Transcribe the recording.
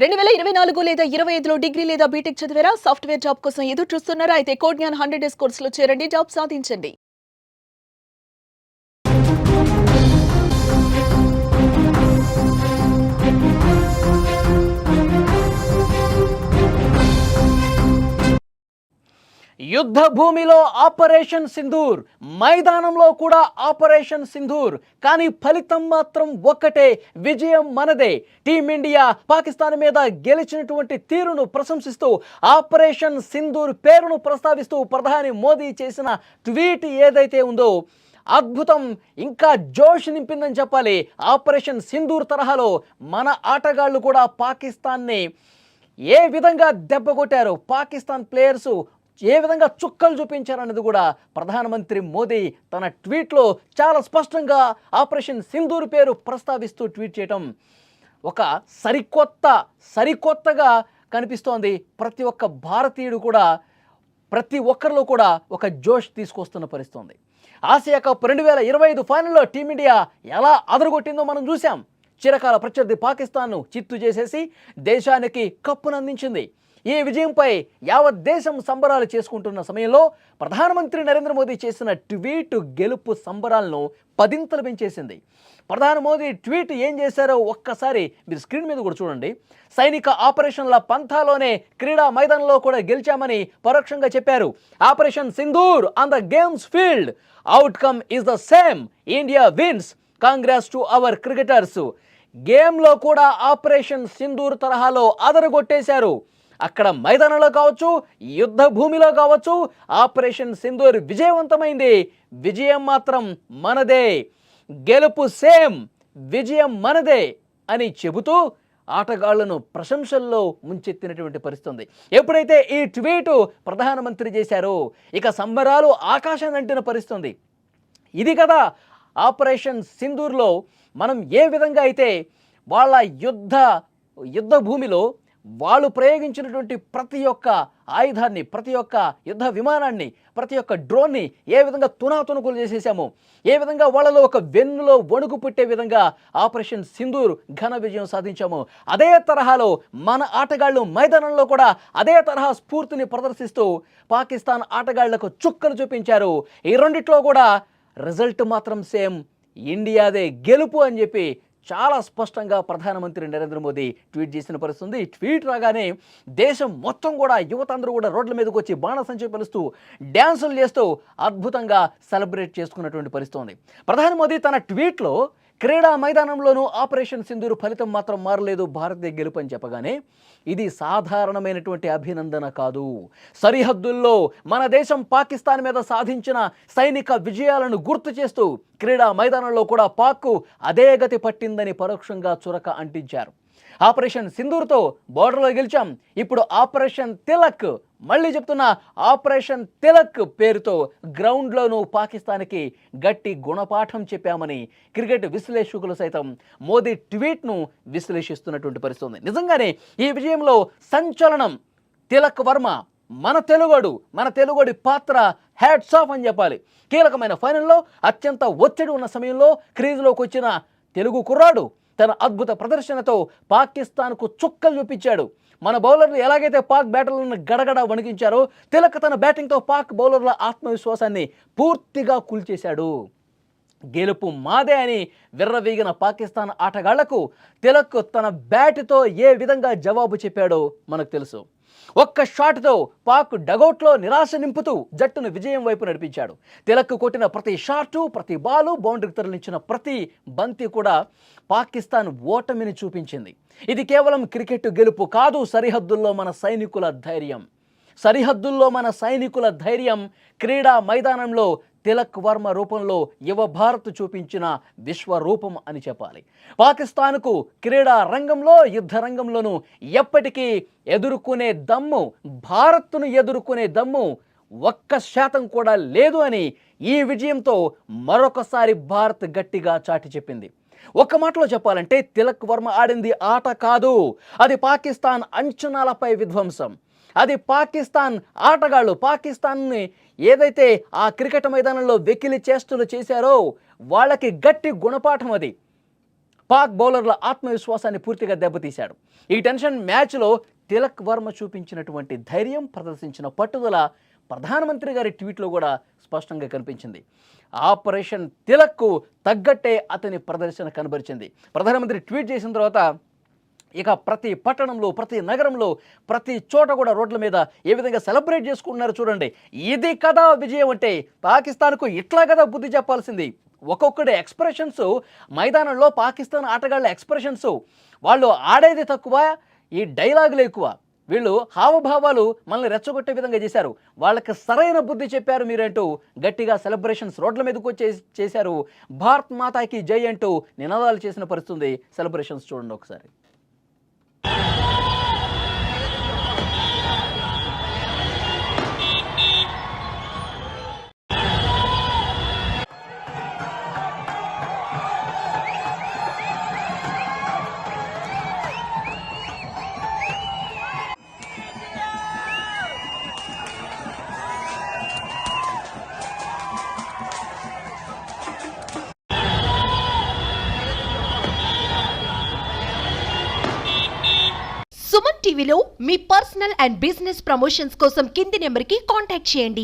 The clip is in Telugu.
2024 లేదా 25లో డిగ్రీ లేదా బీటెక్ చదివారా? సాఫ్ట్‌వేర్ జాబ్ కోసం ఎదురు చూస్తున్నారా? అయితే కోడ్‌జ్ఞాన్ 100 డేస్ కోర్సులో చేరండి. జాబ్ సాధించండి. యుద్ధ భూమిలో ఆపరేషన్ సింధూర్, మైదానంలో కూడా ఆపరేషన్ సింధూర్. కానీ ఫలితం మాత్రం ఒక్కటే, విజయం మనదే. టీమిండియా పాకిస్తాన్ మీద గెలిచినటువంటి తీరును ప్రశంసిస్తూ ఆపరేషన్ సింధూర్ పేరును ప్రస్తావిస్తూ ప్రధాని మోదీ చేసిన ట్వీట్ ఏదైతే ఉందో అద్భుతం, ఇంకా జోష్ నింపిందని చెప్పాలి. ఆపరేషన్ సింధూర్ తరహాలో మన ఆటగాళ్లు కూడా పాకిస్తాన్ని ఏ విధంగా దెబ్బకొట్టారు, పాకిస్తాన్ ప్లేయర్సు ఏ విధంగా చుక్కలు చూపించారన్నది కూడా ప్రధానమంత్రి మోదీ తన ట్వీట్లో చాలా స్పష్టంగా ఆపరేషన్ సింధూర్ పేరు ప్రస్తావిస్తూ ట్వీట్ చేయటం ఒక సరికొత్తగా కనిపిస్తోంది. ప్రతి ఒక్క భారతీయుడు కూడా, ప్రతి ఒక్కరిలో కూడా ఒక జోష్ తీసుకొస్తున్న పరిస్థితి. ఆసియా కప్ 2025 ఫైనల్లో టీమిండియా ఎలా అదరగొట్టిందో మనం చూసాం. చిరకాల ప్రత్యర్థి పాకిస్తాన్ను చిత్తు చేసేసి దేశానికి కప్పును అందించింది. ఈ విజయంపై యావత్ దేశం సంబరాలు చేసుకుంటున్న సమయంలో ప్రధానమంత్రి నరేంద్ర మోదీ చేసిన ట్వీట్ గెలుపు సంబరాలను పదింతలు పెంచేసింది. ప్రధాని మోదీ ట్వీట్ ఏం చేశారో ఒక్కసారి మీరు స్క్రీన్ మీద కూడా చూడండి. సైనిక ఆపరేషన్ల పంథాలోనే క్రీడా మైదానంలో కూడా గెలిచామని పరోక్షంగా చెప్పారు. Operation Sindoor on the games field, outcome is the same, India wins, congrats to our cricketers. గేమ్లో కూడా ఆపరేషన్ సింధూర్ తరహాలో అదరగొట్టేశారు. అక్కడ మైదానంలో కావచ్చు, యుద్ధ భూమిలో కావచ్చు, ఆపరేషన్ సింధూర్ విజయవంతమైంది. విజయం మాత్రం మనదే, గెలుపు సేమ్, విజయం మనదే అని చెబుతూ ఆటగాళ్లను ప్రశంసల్లో ముంచెత్తినటువంటి పరిస్థితి. ఎప్పుడైతే ఈ ట్వీటు ప్రధానమంత్రి చేశారో ఇక సంబరాలు ఆకాశాన్ని అంటిన పరిస్థితి. ఇది కదా ఆపరేషన్ సింధూర్లో మనం ఏ విధంగా అయితే వాళ్ళ యుద్ధ భూమిలో వాళ్ళు ప్రయోగించినటువంటి ప్రతి ఒక్క ఆయుధాన్ని, ప్రతి ఒక్క యుద్ధ విమానాన్ని, ప్రతి ఒక్క డ్రోన్ని ఏ విధంగా తునాతునుకులు చేసేసామో, ఏ విధంగా వాళ్ళలో ఒక వెన్నులో వణుకు పుట్టే విధంగా ఆపరేషన్ సింధూర్ ఘన విజయం సాధించాము, అదే తరహాలో మన ఆటగాళ్లు మైదానంలో కూడా అదే తరహా స్ఫూర్తిని ప్రదర్శిస్తూ పాకిస్తాన్ ఆటగాళ్లకు చుక్కలు చూపించారు. ఈ రెండిట్లో కూడా రిజల్ట్ మాత్రం సేమ్, ఇండియాదే గెలుపు అని చెప్పి చాలా స్పష్టంగా ప్రధానమంత్రి నరేంద్ర మోదీ ట్వీట్ చేసిన పరిస్థితి. ఈ ట్వీట్ రాగానే దేశం మొత్తం కూడా, యువత అందరూ కూడా రోడ్ల మీదకి వచ్చి బాణసంచా పిలుస్తూ డ్యాన్సులు చేస్తూ అద్భుతంగా సెలబ్రేట్ చేసుకున్నటువంటి పరిస్థితి. ప్రధాని మోదీ తన ట్వీట్లో క్రీడా మైదానంలోనూ ఆపరేషన్ సింధూర్ ఫలితం మాత్రం మారలేదు, భారతీయ గెలుపు అని చెప్పగానే ఇది సాధారణమైనటువంటి అభినందన కాదు. సరిహద్దుల్లో మన దేశం పాకిస్తాన్ మీద సాధించిన సైనిక విజయాలను గుర్తు చేస్తూ క్రీడా మైదానంలో కూడా పాక్కు అదే గతి పట్టిందని పరోక్షంగా చురక అంటించారు. ఆపరేషన్ సింధూర్తో బోర్డర్లో గెలిచాం, ఇప్పుడు ఆపరేషన్ తిలక్, మళ్ళీ చెప్తున్నా ఆపరేషన్ తిలక్ పేరుతో గ్రౌండ్లోనూ పాకిస్తాన్కి గట్టి గుణపాఠం చెప్పామని క్రికెట్ విశ్లేషకులు సైతం మోదీ ట్వీట్ను విశ్లేషిస్తున్నటువంటి పరిస్థితి. నిజంగానే ఈ విజయంలో సంచలనం తిలక్ వర్మ, మన తెలుగుడి పాత్ర హ్యాట్స్ ఆఫ్ అని చెప్పాలి. కీలకమైన ఫైనల్లో అత్యంత ఒత్తిడి ఉన్న సమయంలో క్రీజులోకి వచ్చిన తెలుగు కుర్రాడు తన అద్భుత ప్రదర్శనతో పాకిస్తాన్కు చుక్కలు చూపించాడు. మన బౌలర్లు ఎలాగైతే పాక్ బ్యాటర్లను గడగడ వణికించారో, తిలక్ తన బ్యాటింగ్తో పాక్ బౌలర్ల ఆత్మవిశ్వాసాన్ని పూర్తిగా కూల్చేశాడు. గెలుపు మాదే అని విర్రవీగిన పాకిస్తాన్ ఆటగాళ్లకు తిలక్ తన బ్యాట్తో ఏ విధంగా జవాబు చెప్పాడో మనకు తెలుసు. ఒక్క షాట్తో పాక్ డగౌట్లో నిరాశ నింపుతూ జట్టును విజయం వైపు నడిపించాడు. తిలక్ కొట్టిన ప్రతి షాటు, ప్రతి బాలు, బౌండరీకి తరలించిన ప్రతి బంతి కూడా పాకిస్తాన్ ఓటమిని చూపించింది. ఇది కేవలం క్రికెట్ గెలుపు కాదు, సరిహద్దుల్లో మన సైనికుల ధైర్యం క్రీడా మైదానంలో తిలక్ వర్మ రూపంలో యువ భారత్ చూపించిన విశ్వరూపం అని చెప్పాలి. పాకిస్తాన్కు క్రీడా రంగంలో, యుద్ధ రంగంలోనూ ఎప్పటికీ ఎదుర్కొనే దమ్ము, భారత్ను ఎదుర్కొనే దమ్ము 1% కూడా లేదు అని ఈ విజయంతో మరొకసారి భారత్ గట్టిగా చాటి చెప్పింది. ఒక్క మాటలో చెప్పాలంటే తిలక్ వర్మ ఆడింది ఆట కాదు, అది పాకిస్తాన్ అంచనాలపై విధ్వంసం. అది పాకిస్తాన్ ఆటగాళ్ళు పాకిస్తాన్ని ఏదైతే ఆ క్రికెట్ మైదానంలో వెకిలి చేష్టలు చేశారో వాళ్ళకి గట్టి గుణపాఠం అది. పాక్ బౌలర్ల ఆత్మవిశ్వాసాన్ని పూర్తిగా దెబ్బతీశాడు. ఈ టెన్షన్ మ్యాచ్లో తిలక్ వర్మ చూపించినటువంటి ధైర్యం, ప్రదర్శించిన పట్టుదల ప్రధానమంత్రి గారి ట్వీట్లో కూడా స్పష్టంగా కనిపించింది. ఆపరేషన్ తిలక్కు తగ్గట్టే అతని ప్రదర్శన కనబరిచింది. ప్రధానమంత్రి ట్వీట్ చేసిన తర్వాత ఇక ప్రతి పట్టణంలో, ప్రతి నగరంలో, ప్రతి చోట కూడా రోడ్ల మీద ఏ విధంగా సెలబ్రేట్ చేసుకుంటున్నారు చూడండి. ఇది కదా విజయం అంటే. పాకిస్తాన్కు ఇట్లా కదా బుద్ధి చెప్పాల్సింది. ఒక్కొక్కటి ఎక్స్ప్రెషన్స్ మైదానంలో పాకిస్తాన్ ఆటగాళ్ళ ఎక్స్ప్రెషన్స్, వాళ్ళు ఆడేది తక్కువ, ఈ డైలాగులు ఎక్కువ. వీళ్ళు హావభావాలు మనల్ని రెచ్చగొట్టే విధంగా చేశారు. వాళ్ళకి సరైన బుద్ధి చెప్పారు మీరంటూ గట్టిగా సెలబ్రేషన్స్ రోడ్ల మీదకు చేశారు. భారత్ మాతాకి జై అంటూ నినాదాలు చేసిన పరిస్థితుంది. సెలబ్రేషన్స్ చూడండి ఒకసారి. సుమన్ టీవీలో మీ పర్సనల్ అండ్ బిజినెస్ ప్రమోషన్స్ కోసం కింది నెంబర్కి కాంటాక్ట్ చేయండి.